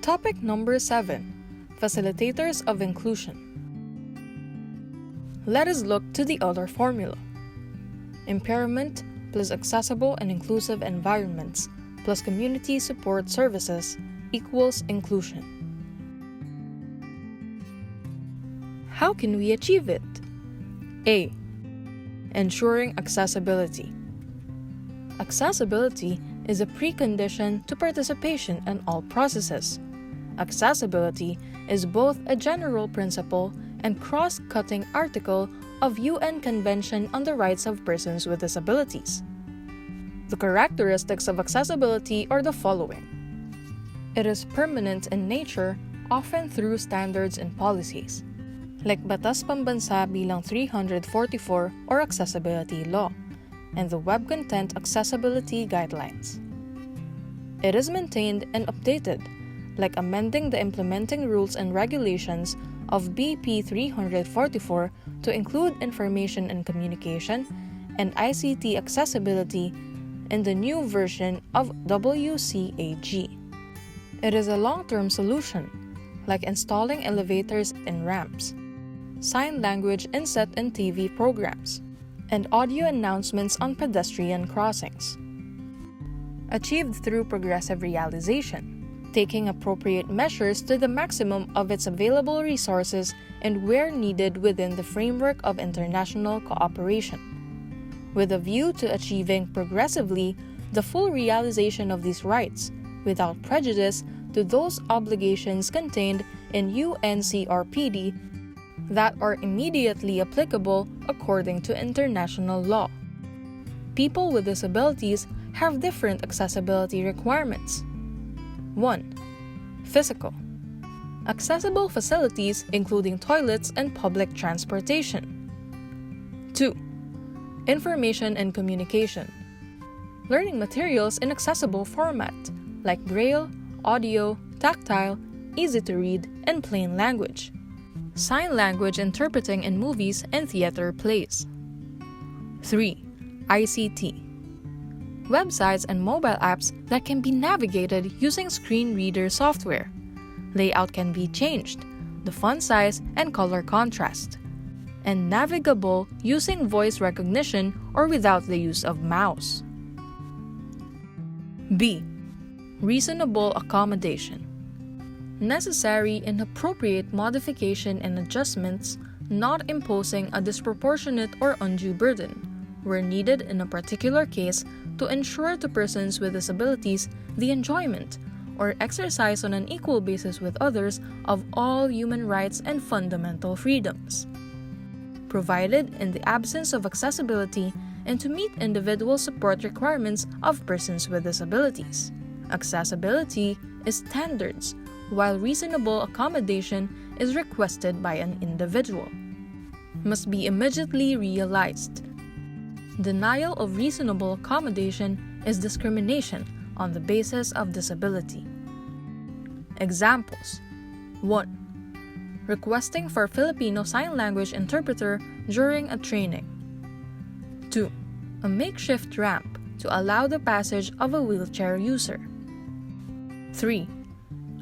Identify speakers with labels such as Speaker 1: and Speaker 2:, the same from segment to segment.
Speaker 1: Topic number 7. Facilitators of Inclusion. Let us look to the other formula. Impairment plus accessible and inclusive environments plus community support services equals inclusion. How can we achieve it? A. Ensuring accessibility. Accessibility is a precondition to participation in all processes. Accessibility is both a general principle and cross-cutting article of UN Convention on the Rights of Persons with Disabilities. The characteristics of accessibility are the following. It is permanent in nature, often through standards and policies, like Batas Pambansa bilang 344 or Accessibility Law, and the Web Content Accessibility Guidelines. It is maintained and updated, like amending the implementing rules and regulations of BP 344 to include information and communication and ICT accessibility in the new version of WCAG. It is a long-term solution, like installing elevators and ramps, sign language inset in TV programs, and audio announcements on pedestrian crossings. Achieved through progressive realization, taking appropriate measures to the maximum of its available resources and where needed within the framework of international cooperation, with a view to achieving progressively the full realization of these rights without prejudice to those obligations contained in UNCRPD that are immediately applicable according to international law. People with disabilities have different accessibility requirements. 1. Physical. Accessible facilities including toilets and public transportation. 2. Information and communication. Learning materials in accessible format like Braille, audio, tactile, easy to read, and plain language. Sign language interpreting in movies and theater plays. 3. ICT. Websites and mobile apps that can be navigated using screen reader software. Layout can be changed, the font size and color contrast, and navigable using voice recognition or without the use of mouse. B. Reasonable accommodation. Necessary and appropriate modification and adjustments, not imposing a disproportionate or undue burden, where needed in a particular case to ensure to persons with disabilities the enjoyment or exercise on an equal basis with others of all human rights and fundamental freedoms. Provided in the absence of accessibility and to meet individual support requirements of persons with disabilities. Accessibility is standards, while reasonable accommodation is requested by an individual. Must be immediately realized. Denial of reasonable accommodation is discrimination on the basis of disability. Examples: 1. Requesting for Filipino Sign Language interpreter during a training. 2. A makeshift ramp to allow the passage of a wheelchair user. 3.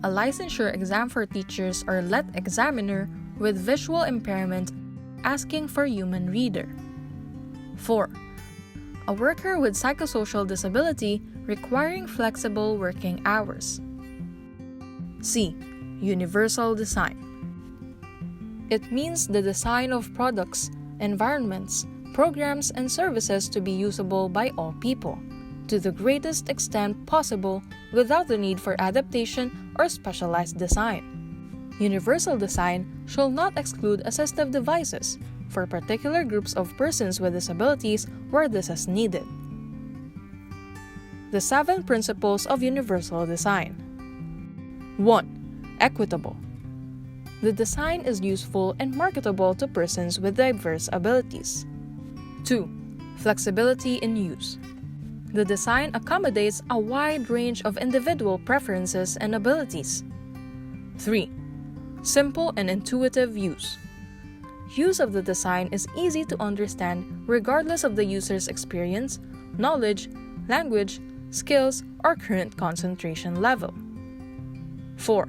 Speaker 1: A licensure exam for teachers or LET examiner with visual impairment asking for human reader. 4. A worker with psychosocial disability requiring flexible working hours. C. Universal design. It means the design of products, environments, programs, and services to be usable by all people, to the greatest extent possible without the need for adaptation or specialized design. Universal design shall not exclude assistive devices for particular groups of persons with disabilities where this is needed. The 7 principles of universal design. 1. Equitable. The design is useful and marketable to persons with diverse abilities. 2. Flexibility in use. The design accommodates a wide range of individual preferences and abilities. 3. Simple and intuitive use. Use of the design is easy to understand regardless of the user's experience, knowledge, language, skills, or current concentration level. 4.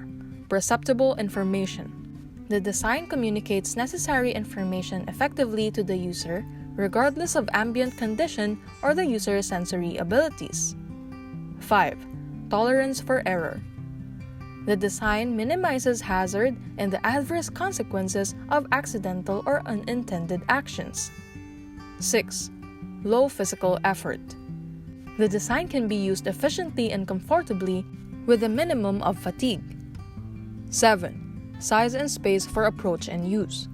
Speaker 1: Perceptible information. The design communicates necessary information effectively to the user, regardless of ambient condition or the user's sensory abilities. 5. Tolerance for error. The design minimizes hazard and the adverse consequences of accidental or unintended actions. 6. Low physical effort. The design can be used efficiently and comfortably with a minimum of fatigue. 7. Size and space for approach and use.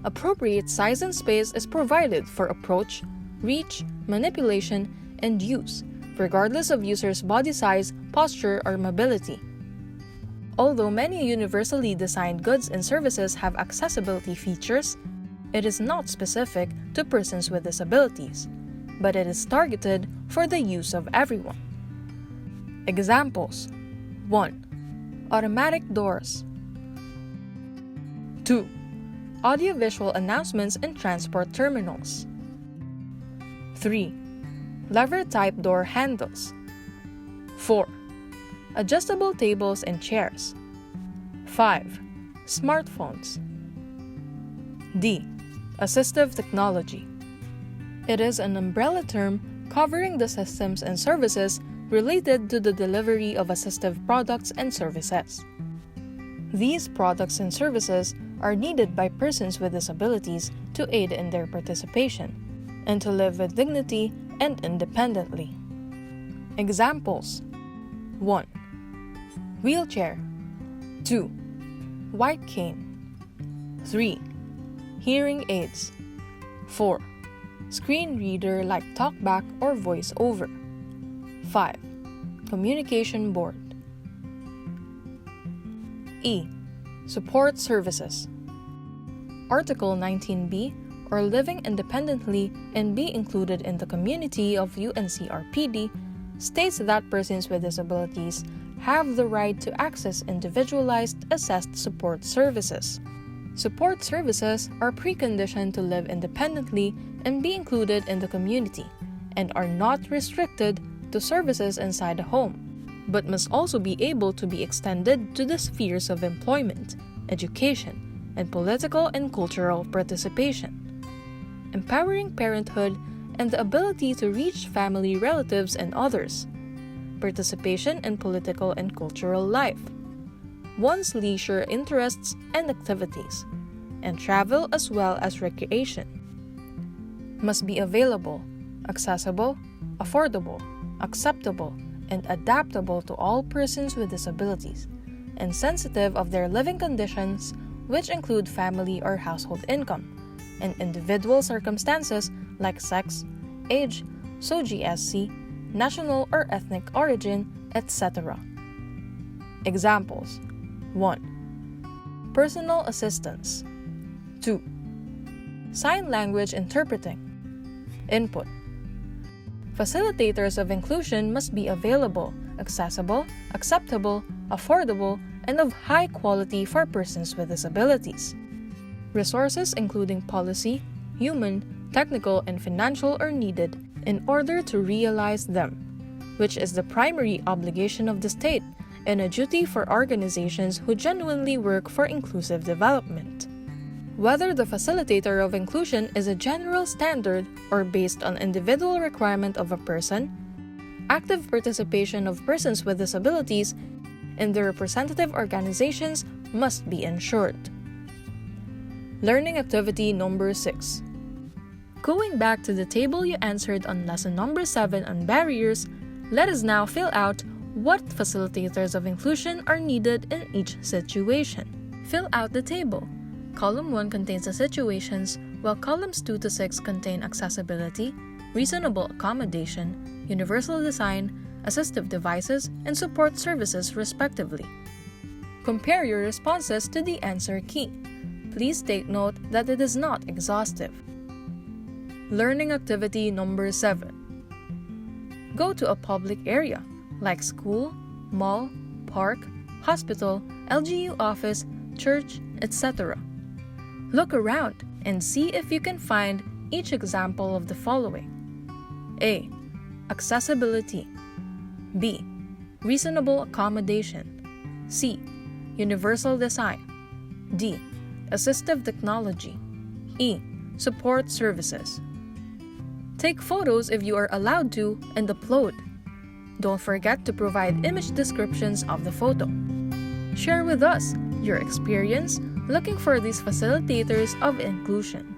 Speaker 1: Appropriate size and space is provided for approach, reach, manipulation, and use, regardless of user's body size, posture, or mobility. Although many universally designed goods and services have accessibility features, it is not specific to persons with disabilities, but it is targeted for the use of everyone. Examples: 1. Automatic doors. 2. Audiovisual announcements in transport terminals. 3. Lever-type door handles. 4. Adjustable tables and chairs. 5. Smartphones. D. Assistive technology. It is an umbrella term covering the systems and services related to the delivery of assistive products and services. These products and services are needed by persons with disabilities to aid in their participation and to live with dignity and independently. Examples: 1. Wheelchair. 2. White cane. 3. Hearing aids. 4. Screen reader like TalkBack or VoiceOver. 5. Communication board. E. Support services. Article 19B, or living independently and be included in the community of UNCRPD, states that persons with disabilities have the right to access individualized assessed support services. Support services are preconditioned to live independently and be included in the community, and are not restricted to services inside the home, but must also be able to be extended to the spheres of employment, education, and political and cultural participation. Empowering parenthood and the ability to reach family, relatives, and others. Participation in political and cultural life. One's leisure interests and activities, and travel as well as recreation. Must be available, accessible, affordable, acceptable, and adaptable to all persons with disabilities, and sensitive of their living conditions, which include family or household income, and individual circumstances like sex, age, SOGSC, national or ethnic origin, etc. Examples: 1. Personal assistance. 2. Sign language interpreting. Input. Facilitators of inclusion must be available, accessible, acceptable, affordable, and of high quality for persons with disabilities. Resources including policy, human, technical, and financial are needed in order to realize them, which is the primary obligation of the state and a duty for organizations who genuinely work for inclusive development. Whether the facilitator of inclusion is a general standard or based on individual requirement of a person, active participation of persons with disabilities in their representative organizations must be ensured. Learning activity number 6. Going back to the table you answered on lesson number 7 on barriers, let us now fill out what facilitators of inclusion are needed in each situation. Fill out the table. Column 1 contains the situations, while columns 2 to 6 contain accessibility, reasonable accommodation, universal design, assistive devices, and support services respectively. Compare your responses to the answer key. Please take note that it is not exhaustive. Learning activity number 7. Go to a public area like school, mall, park, hospital, LGU office, church, etc. Look around and see if you can find each example of the following. A. Accessibility. B. Reasonable accommodation. C. Universal design. D. Assistive technology. E. Support services. Take photos if you are allowed to and upload. Don't forget to provide image descriptions of the photo. Share with us your experience looking for these facilitators of inclusion.